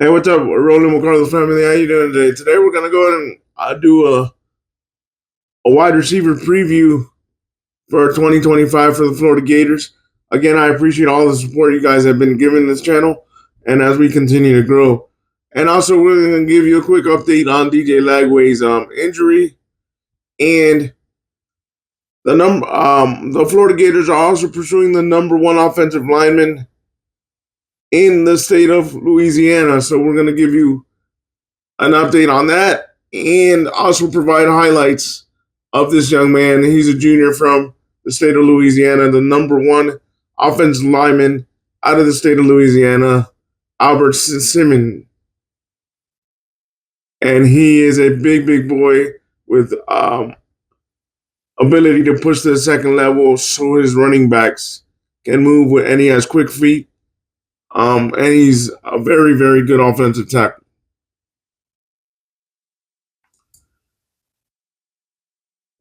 Hey, what's up, Rolling with Carlos family? How you doing today? Today we're gonna go ahead and do a wide receiver preview for 2025 for the Florida Gators. Again, I appreciate all the support you guys have been giving this channel, and as we continue to grow. And also, we're gonna give you a quick update on DJ Lagway's injury, and the Florida Gators are also pursuing the number one offensive lineman in the state of Louisiana. So we're gonna give you an update on that and also provide highlights of this young man. He's a junior from the state of Louisiana, the number one offensive lineman out of the state of Louisiana, Albert Simmons. And he is a big boy with ability to push to the second level so his running backs can move with, and he has quick feet. And he's a very good offensive tackle.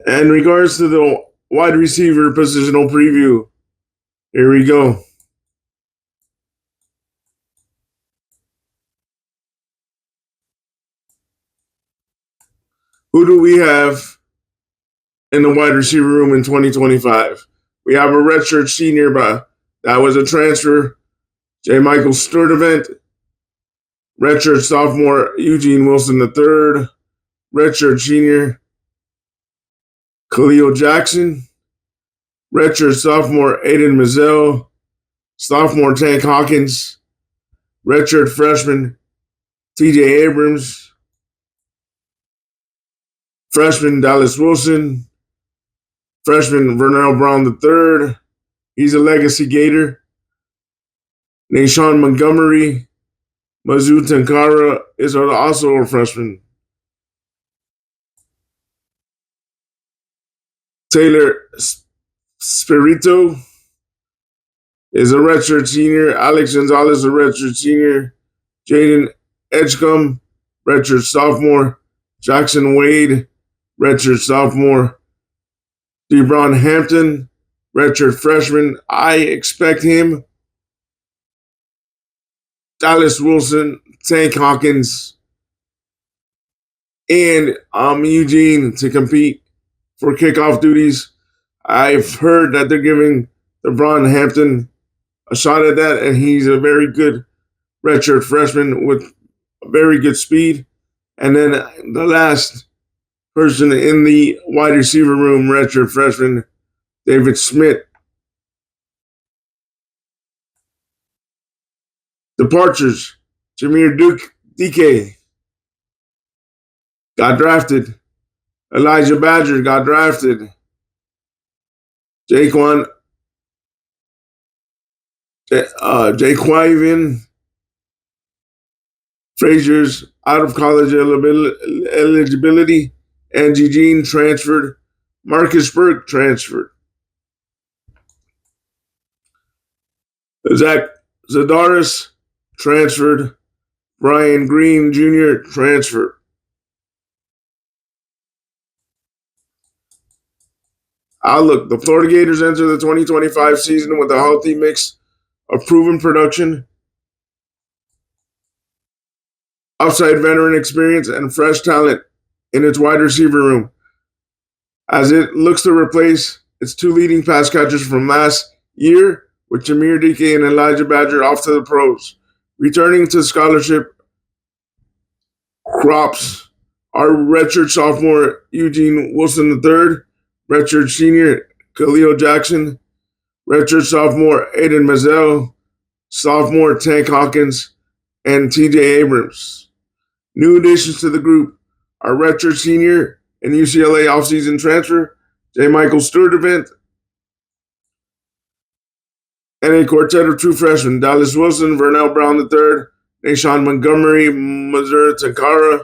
In regards to the wide receiver positional preview, here we go. Who do we have in the wide receiver room in 2025? We have a redshirt senior, but that was a transfer, J. Michael Sturdivant. Redshirt sophomore, Eugene Wilson III. Redshirt senior, Khalil Jackson. Redshirt sophomore, Aidan Mizell. Sophomore, Tank Hawkins. Redshirt freshman, TJ Abrams. Freshman, Dallas Wilson. Freshman, Vernell Brown III. He's a legacy Gator. Nashawn Montgomery. Mazu Tankara is also a freshman. Taylor Spirito is a redshirt senior. Alex Gonzalez, a redshirt senior. Jaden Edgecombe, redshirt sophomore. Jackson Wade, redshirt sophomore. DeBron Hampton, redshirt freshman. I expect him. Dallas Wilson, Tank Hawkins, and Eugene to compete for kickoff duties. I've heard that they're giving DeBron Hampton a shot at that, and he's a very good redshirt freshman with very good speed. And then the last person in the wide receiver room, redshirt freshman, David Smith. Departures, Jameer DK got drafted. Elijah Badger got drafted. Jaquan Jaquavian Frazier's out of college eligibility, and Eugene transferred. Marcus Burke transferred. Zach Zadaris transferred. Brian Green Jr. transferred. Outlook: the Florida Gators enter the 2025 season with a healthy mix of proven production, upside veteran experience, and fresh talent in its wide receiver room, as it looks to replace its two leading pass catchers from last year, with Jameer DK and Elijah Badger off to the pros. Returning to scholarship crops are redshirt sophomore Eugene Wilson III, redshirt senior Khalil Jackson, redshirt sophomore Aidan Mizell, sophomore Tank Hawkins, and TJ Abrams. New additions to the group are redshirt senior and UCLA offseason transfer J. Michael Sturdivant, and a quartet of true freshmen: Dallas Wilson, Vernell Brown III, Nashawn Montgomery, Mazu Tankara.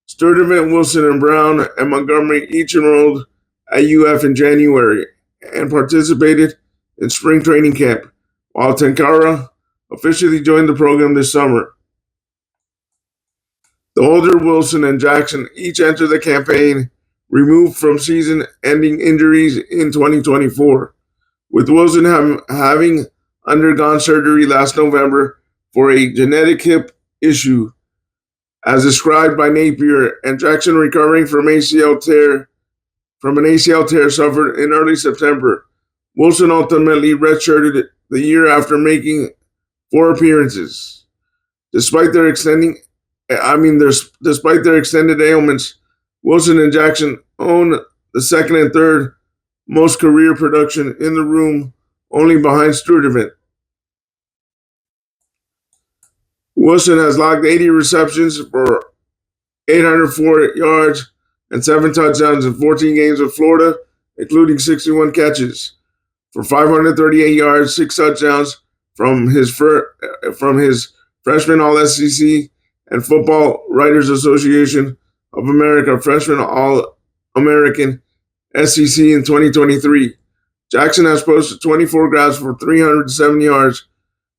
Sturdivant, Wilson, and Brown and Montgomery each enrolled at UF in January and participated in spring training camp, while Tankara officially joined the program this summer. The older Wilson and Jackson each entered the campaign removed from season-ending injuries in 2024, with Wilson having undergone surgery last November for a genetic hip issue, as described by Napier, and Jackson recovering from an ACL tear suffered in early September. Wilson ultimately redshirted the year after making 4 appearances. Despite their extended ailments, Wilson and Jackson own the second and third most career production in the room, only behind Sturdivant. Wilson has logged 80 receptions for 804 yards and 7 touchdowns in 14 games with Florida, including 61 catches for 538 yards, 6 touchdowns from his freshman All-SEC and Football Writers Association of America freshman All-American SEC in 2023. Jackson has posted 24 grabs for 307 yards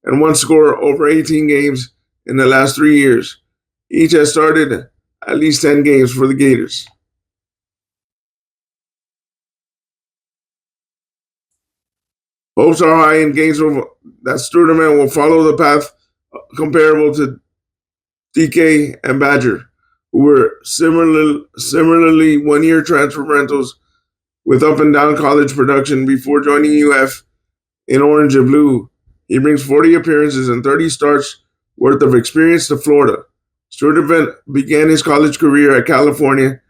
and 1 score over 18 games in the last 3 years. Each has started at least 10 games for the Gators. Hopes are high in Gainesville that Sturdivant will follow the path comparable to DK and Badger, who were similarly one-year transfer rentals with up and down college production before joining UF in orange and blue. He brings 40 appearances and 30 starts worth of experience to Florida. Sturdivant began his college career at California,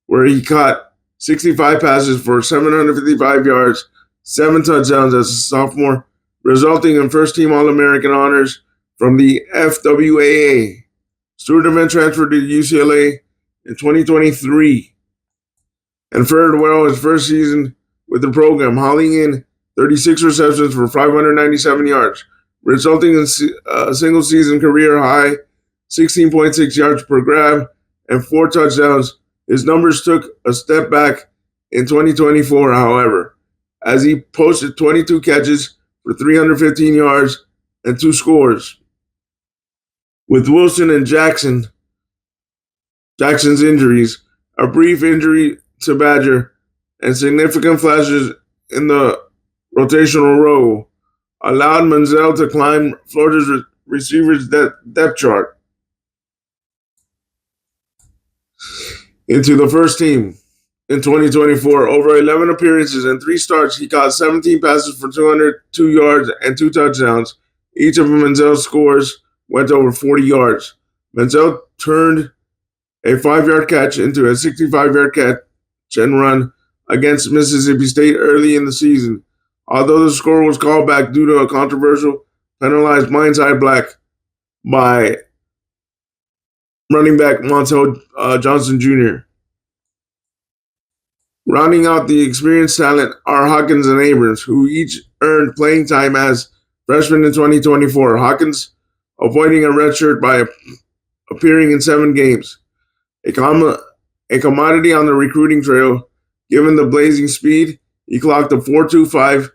where he caught 65 passes for 755 yards, 7 touchdowns as a sophomore, resulting in first-team All-American honors from the FWAA. Sturdivant transferred to UCLA in 2023 and fared well his first season with the program, hauling in 36 receptions for 597 yards, resulting in a single-season career-high 16.6 yards per grab and 4 touchdowns. His numbers took a step back in 2024, however, as he posted 22 catches for 315 yards and 2 scores. With Wilson and Jackson's injuries, a brief injury to Badger, and significant flashes in the rotational role allowed Mizell to climb Florida's receivers depth chart into the first team. In 2024, over 11 appearances and 3 starts, he caught 17 passes for 202 yards and 2 touchdowns. Each of Mizell's scores went over 40 yards. Mizell turned a 5-yard catch into a 65-yard catch and run against Mississippi State early in the season, although the score was called back due to a controversial penalized blindside block by running back Montel Johnson Jr. Rounding out the experienced talent are Hawkins and Abrams, who each earned playing time as freshmen in 2024. Hawkins avoiding a redshirt by appearing in 7 games. A commodity on the recruiting trail, given the blazing speed, he clocked a 4.25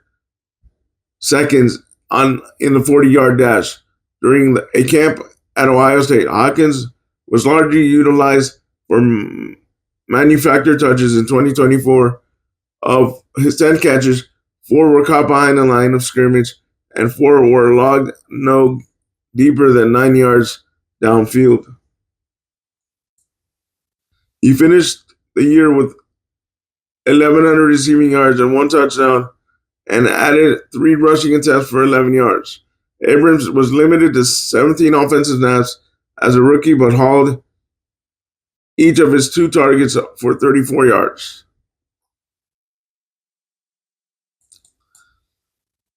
seconds in the 40-yard dash during a camp at Ohio State. Hawkins was largely utilized for manufactured touches in 2024. Of his 10 catches, 4 were caught behind the line of scrimmage, and 4 were logged no deeper than 9 yards downfield. He finished the year with 1,100 receiving yards and 1 touchdown, and added 3 rushing attempts for 11 yards. Abrams was limited to 17 offensive snaps as a rookie, but hauled each of his 2 targets for 34 yards.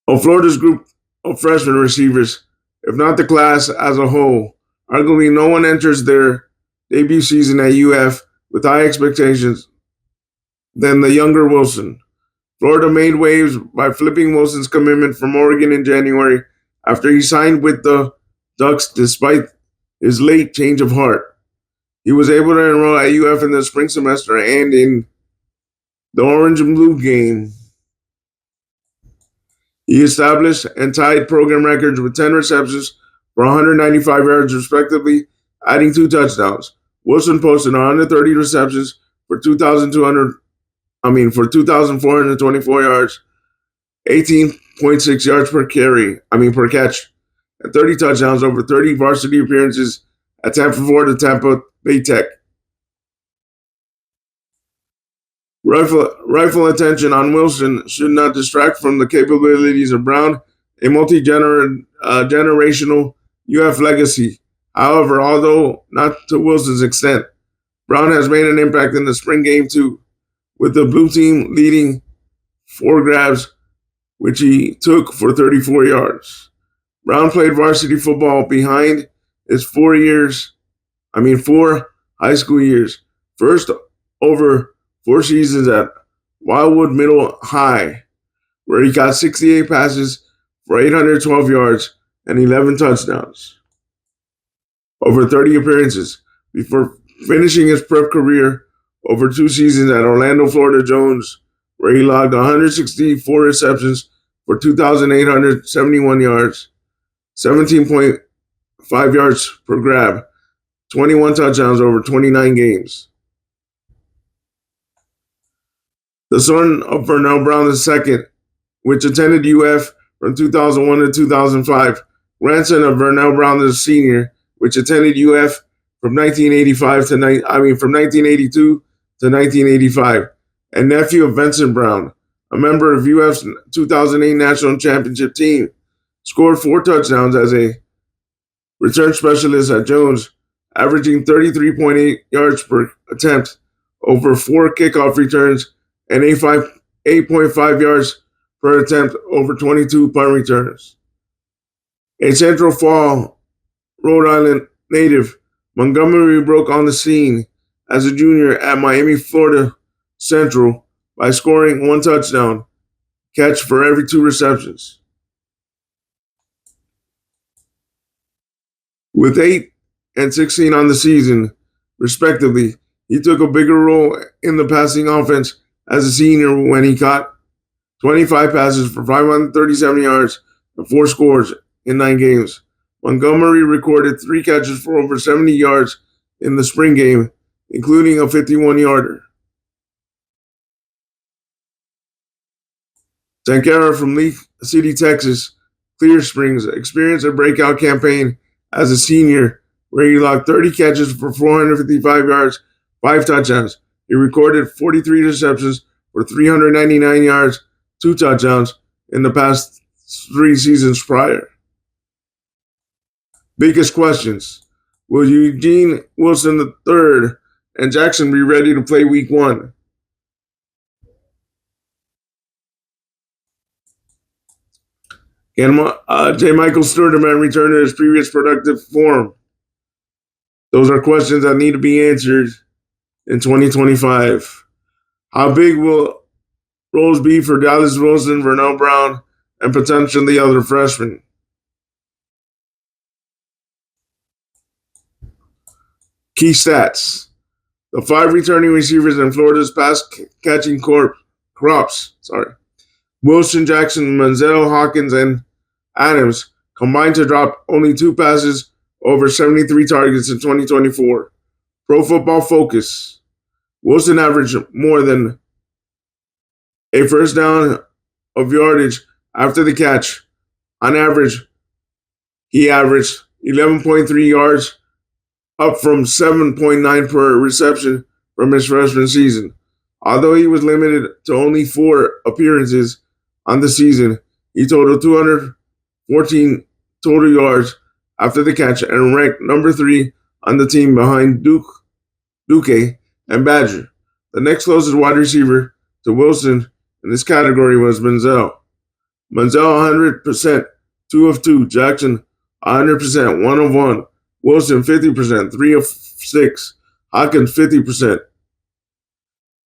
Of Florida's group of freshman receivers, if not the class as a whole, arguably no one enters their debut season at UF with high expectations than the younger Wilson. Florida made waves by flipping Wilson's commitment from Oregon in January after he signed with the Ducks despite his late change of heart. He was able to enroll at UF in the spring semester and in the orange and blue game. He established and tied program records with 10 receptions for 195 yards respectively, adding 2 touchdowns. Wilson posted 130 receptions for 2,424 yards, 18.6 yards per catch, and 30 touchdowns over 30 varsity appearances at Florida Tampa Bay Tech. Rifle attention on Wilson should not distract from the capabilities of Brown, a multi-generational UF legacy. However, although not to Wilson's extent, Brown has made an impact in the spring game too, with the blue team leading 4 grabs, which he took for 34 yards. Brown played varsity football behind his 4 high school years. First over 4 seasons at Wildwood Middle High, where he got 68 passes for 812 yards and 11 touchdowns over 30 appearances before finishing his prep career over 2 seasons at Orlando, Florida Jones, where he logged 164 receptions for 2,871 yards, 17.5 yards per grab, 21 touchdowns over 29 games. The son of Vernell Brown II, which attended UF from 2001 to 2005, grandson of Vernell Brown the Sr., which attended UF from 1982 to 1985, and nephew of Vincent Brown, a member of UF's 2008 national championship team, scored 4 touchdowns as a return specialist at Jones, averaging 33.8 yards per attempt over 4 kickoff returns and 8.5 yards per attempt over 22 punt returns. A Central Fall, Rhode Island native, Montgomery broke on the scene as a junior at Miami, Florida Central by scoring 1 touchdown catch for every 2 receptions. With 8 and 16 on the season, respectively, he took a bigger role in the passing offense as a senior when he caught 25 passes for 537 yards and 4 scores in 9 games. Montgomery recorded 3 catches for over 70 yards in the spring game, including a 51-yarder. Tankera from Lee City, Texas, Clear Springs, experienced a breakout campaign as a senior where he logged 30 catches for 455 yards, 5 touchdowns. He recorded 43 receptions for 399 yards, 2 touchdowns in the past 3 seasons prior. Biggest questions. Will Eugene Wilson III and Jackson be ready to play week 1? Can J. Michael Sturdeman return to his previous productive form? Those are questions that need to be answered in 2025. How big will roles be for Dallas Wilson, Vernell Brown, and potentially other freshmen? Key stats. The 5 returning receivers in Florida's pass-catching crops, Wilson, Jackson, Manziel, Hawkins, and Adams, combined to drop only 2 passes over 73 targets in 2024. Pro Football Focus. Wilson averaged more than a first down of yardage after the catch. On average, he averaged 11.3 yards, up from 7.9 per reception from his freshman season. Although he was limited to only 4 appearances on the season, he totaled 214 total yards after the catch and ranked number 3 on the team behind Duke and Badger. The next closest wide receiver to Wilson in this category was Mizell. Mizell 100%, 2 of 2. Jackson 100%, 1 of 1. Wilson 50%, 3 of 6. Hawkins 50%.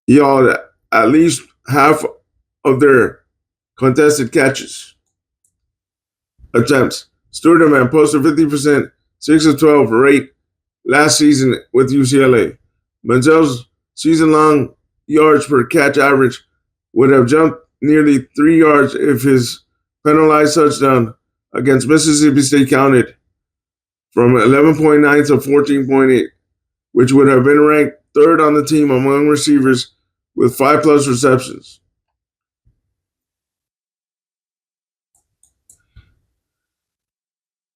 He all at least half of their contested catches. Attempts. Sturdeman posted 50%, 6 of 12 rate last season with UCLA. Mizell's season-long yards per catch average would have jumped nearly 3 yards if his penalized touchdown against Mississippi State counted, from 11.9 to 14.8, which would have been ranked 3rd on the team among receivers with 5+ receptions.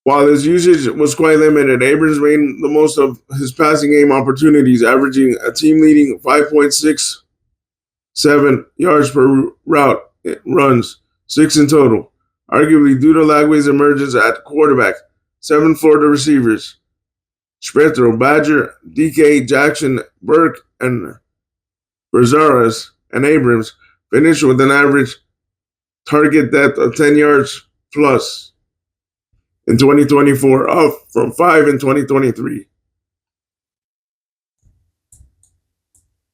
While his usage was quite limited, Abrams made the most of his passing game opportunities, averaging a team-leading 5.67 yards per route runs, 6 in total. Arguably due to Lagway's emergence at quarterback, 7 Florida receivers, Spectro, Badger, DK, Jackson, Burke, and Brazaras and Abrams finished with an average target depth of 10 yards plus in 2024, up from 5 in 2023.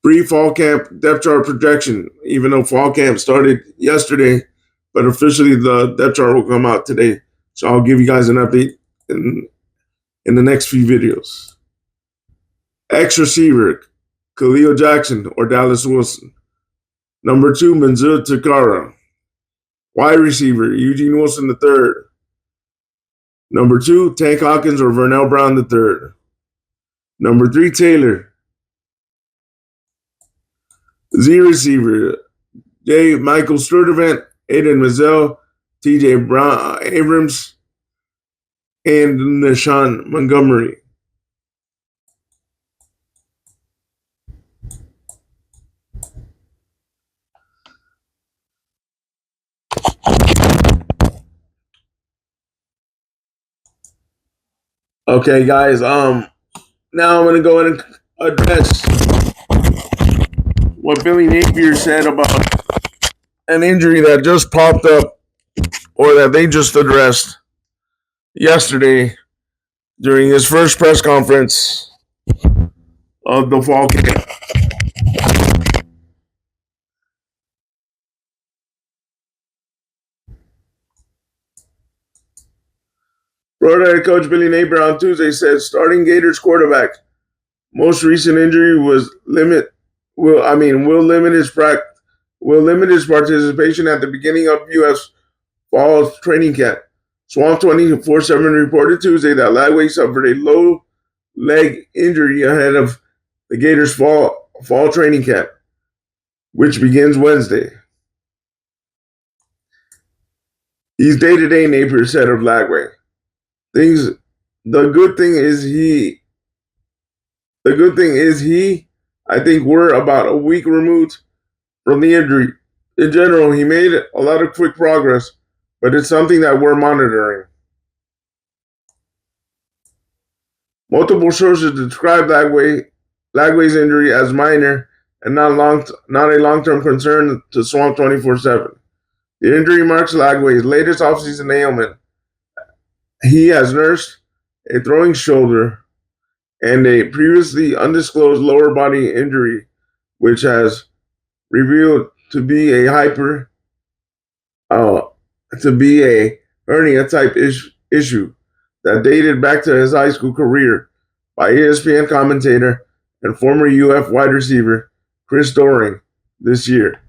Pre-fall camp depth chart projection, even though fall camp started yesterday, but officially the depth chart will come out today. So I'll give you guys an update in the next few videos. X receiver, Khalil Jackson or Dallas Wilson. Number 2, Mizell Takara. Wide receiver, Eugene Wilson III. Number 2, Tank Hawkins or Vernell Brown III. Number 3, Taylor. Z receiver, J. Michael Sturdivant, Aidan Mizell, TJ Brown, Abrams, and Nashawn Montgomery. Okay, guys. Now I'm gonna go ahead and address what Billy Napier said about an injury that just popped up, or that they just addressed yesterday during his first press conference of the fall camp. Florida head coach Billy Napier on Tuesday said starting Gators quarterback most recent injury will limit his participation at the beginning of U.S. fall training camp. Swamp 24/7 reported Tuesday that Lagway suffered a low leg injury ahead of the Gators fall training camp, which begins Wednesday. He's day-to-day, Napier said of Lagway. The good thing is I think we're about a week removed from the injury. In general, he made a lot of quick progress, but it's something that we're monitoring. Multiple sources describe Lagway's injury as minor and not a long-term concern to Swamp 24/7. The injury marks Lagway's latest offseason ailment. He has nursed a throwing shoulder and a previously undisclosed lower body injury, which has revealed to be a hernia type issue that dated back to his high school career by ESPN commentator and former UF wide receiver Chris Doering this year.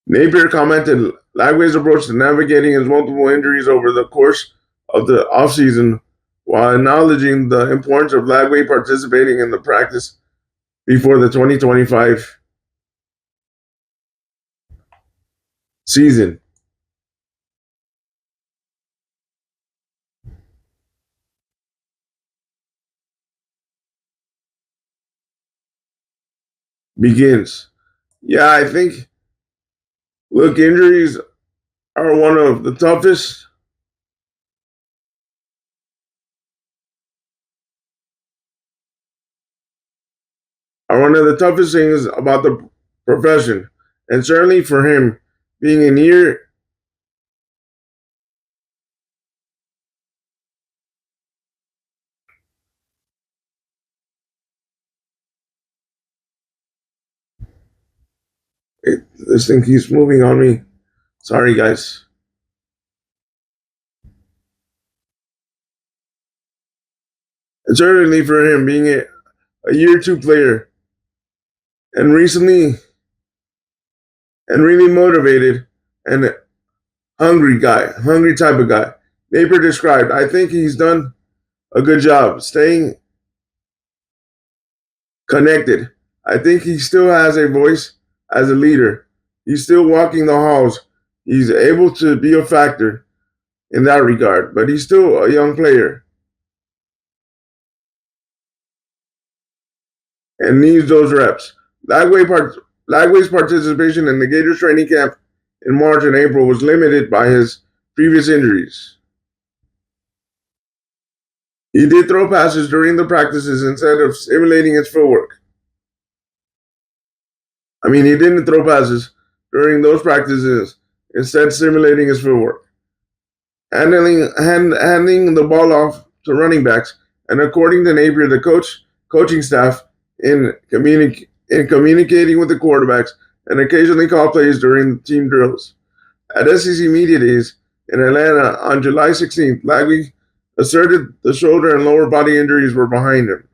Napier commented Lagway's approach to navigating his multiple injuries over the course of the offseason while acknowledging the importance of Lagway participating in the practice before the 2025 season. Begins. Yeah, I think, look, injuries are one of the toughest things about the profession. And certainly for him, being a near this thing keeps moving on me. Sorry, guys. And certainly for him, being a year 2 player and recently and really motivated and hungry type of guy. Napier described, I think he's done a good job staying connected. I think he still has a voice as a leader. He's still walking the halls. He's able to be a factor. in that regard, but he's still a young player and needs those reps. Lagway's participation in the Gators training camp in March and April was limited by his previous injuries. He did throw passes during the practices instead of simulating his footwork. He didn't throw passes during those practices, instead simulating his footwork. Handing the ball off to running backs, and according to Napier, the coaching staff in communicating with the quarterbacks and occasionally call plays during team drills. At SEC Media Days in Atlanta on July 16th, Lagway asserted the shoulder and lower body injuries were behind him,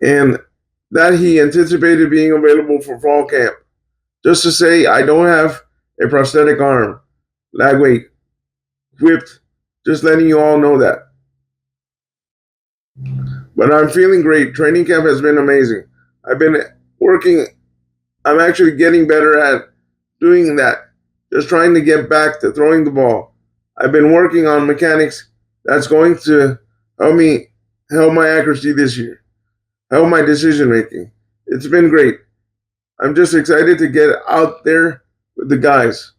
and that he anticipated being available for fall camp. Just to say, I don't have a prosthetic arm, Lagway quipped, just letting you all know that. But I'm feeling great. Training camp has been amazing. I'm actually getting better at doing that, just trying to get back to throwing the ball. I've been working on mechanics that's going to help my accuracy this year, help my decision making. It's been great. I'm just excited to get out there with the guys.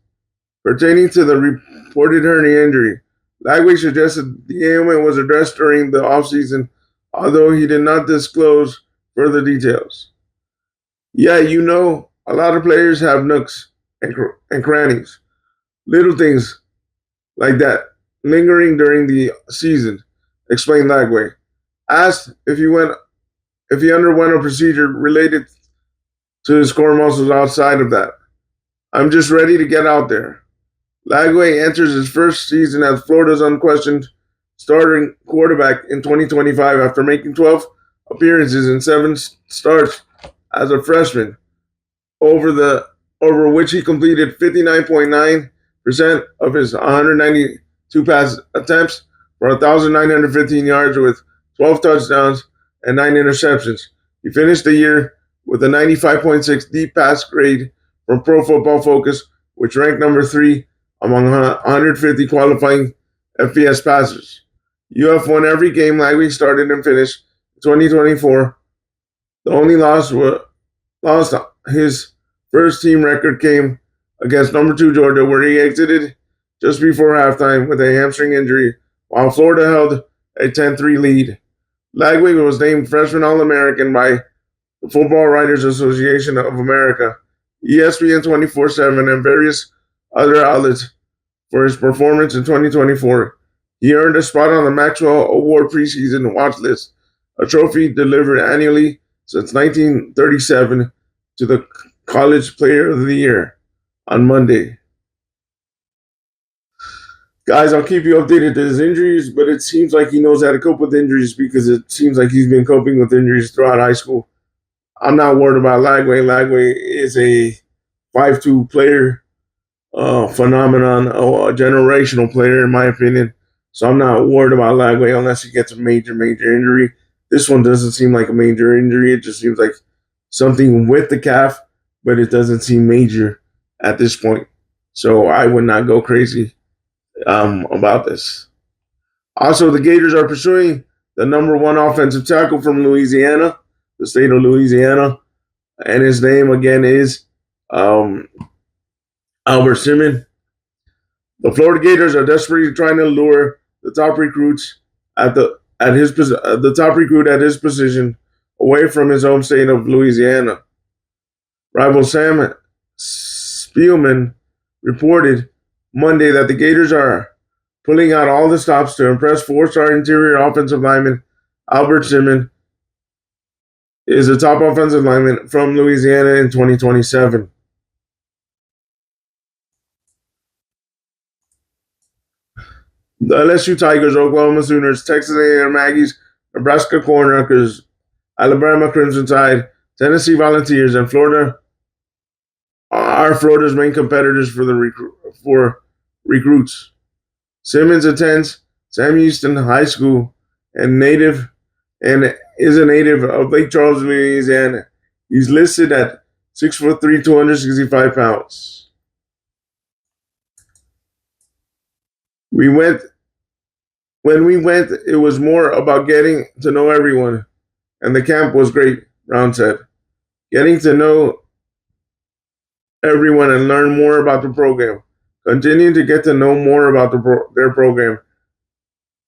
Pertaining to the reported hernia injury, Lagway suggested the ailment was addressed during the offseason, although he did not disclose further details. Yeah, a lot of players have nooks and crannies, little things like that, lingering during the season, explained Lagway. Asked if he underwent a procedure related to his core muscles outside of that. I'm just ready to get out there. Lagway enters his first season as Florida's unquestioned starting quarterback in 2025 after making 12 appearances and 7 starts as a freshman, over which he completed 59.9% of his 192 pass attempts for 1,915 yards with 12 touchdowns and 9 interceptions. He finished the year with a 95.6 deep pass grade from Pro Football Focus, which ranked number 3 among 150 qualifying FBS passers. UF won every game Lagway started and finished 2024. The only loss his first team record came against number 2 Georgia, where he exited just before halftime with a hamstring injury, while Florida held a 10-3 lead. Lagway was named Freshman All-American by the Football Writers Association of America, ESPN 24/7, and various other outlets for his performance in 2024. He earned a spot on the Maxwell Award preseason watch list, a trophy delivered annually since 1937 to the College Player of the Year on Monday. Guys, I'll keep you updated to his injuries, but it seems like he knows how to cope with injuries because it seems like he's been coping with injuries throughout high school. I'm not worried about Lagway. Lagway is a 5'2" player, phenomenon, a generational player, in my opinion. So I'm not worried about Lagway unless he gets a major injury. This one doesn't seem like a major injury. It just seems like something with the calf, but it doesn't seem major at this point. So I would not go crazy about this. Also, the Gators are pursuing the number 1 offensive tackle from Louisiana, the state of Louisiana, and his name again is Albert Simmons. The Florida Gators are desperately trying to lure the top recruits the top recruit at his position away from his home state of Louisiana. Rival Sam Spielman reported Monday that the Gators are pulling out all the stops to impress 4-star interior offensive lineman Albert Simmons is a top offensive lineman from Louisiana in 2027. The LSU Tigers, Oklahoma Sooners, Texas A&M Aggies, Nebraska Cornhuskers, Alabama Crimson Tide, Tennessee Volunteers, and Florida are Florida's main competitors for recruits. Simmons attends Sam Houston High School and is a native of Lake Charles, Louisiana. He's listed at 6'3", 265 pounds. When we went, it was more about getting to know everyone, and the camp was great, Brown said. Getting to know everyone and learn more about the program. Continuing to get to know more about their program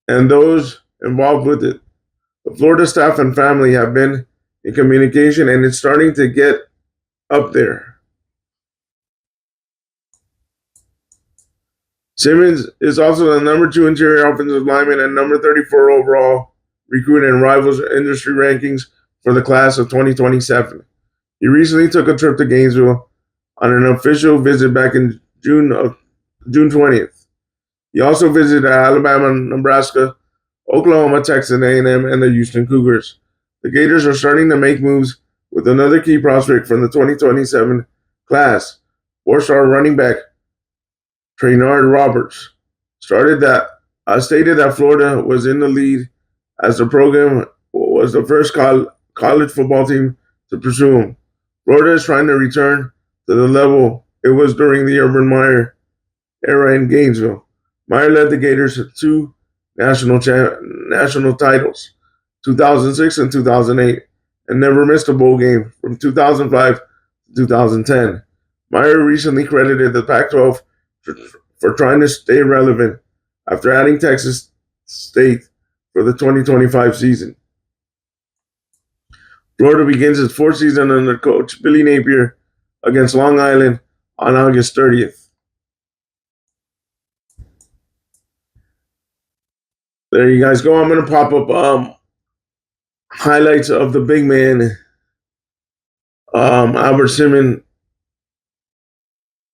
and those involved with it. The Florida staff and family have been in communication, and it's starting to get up there. Simmons is also the number 2 interior offensive lineman and number 34 overall recruit in Rivals industry rankings for the class of 2027. He recently took a trip to Gainesville on an official visit back in June 20th. He also visited Alabama, Nebraska, Oklahoma, Texas A&M, and the Houston Cougars. The Gators are starting to make moves with another key prospect from the 2027 class, 4-star running back Traynard Roberts. Stated that Florida was in the lead as the program was the first college football team to pursue him. Florida is trying to return to the level it was during the Urban Meyer era in Gainesville. Meyer led the Gators to 2 national titles, 2006 and 2008, and never missed a bowl game from 2005 to 2010. Meyer recently credited the Pac-12 for trying to stay relevant after adding Texas State for the 2025 season. Florida begins its 4th season under coach Billy Napier against Long Island on August 30th. There you guys go. I'm going to pop up highlights of the big man, Albert Simmons,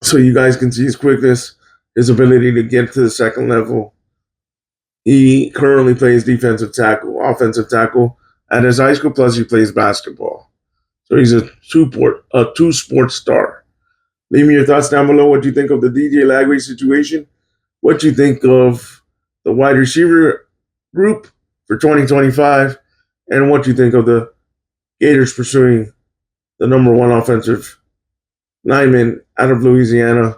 so you guys can see his quickness, his ability to get to the second level. He currently plays defensive tackle, offensive tackle at his high school, plus he plays basketball. So he's a two-sport star. Leave me your thoughts down below. What you think of the DJ Lagway situation? What you think of the wide receiver group for 2025? And what you think of the Gators pursuing the number 1 offensive lineman out of Louisiana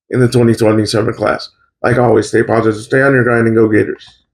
in the 2027 class. Like always, stay positive, stay on your grind, and go Gators.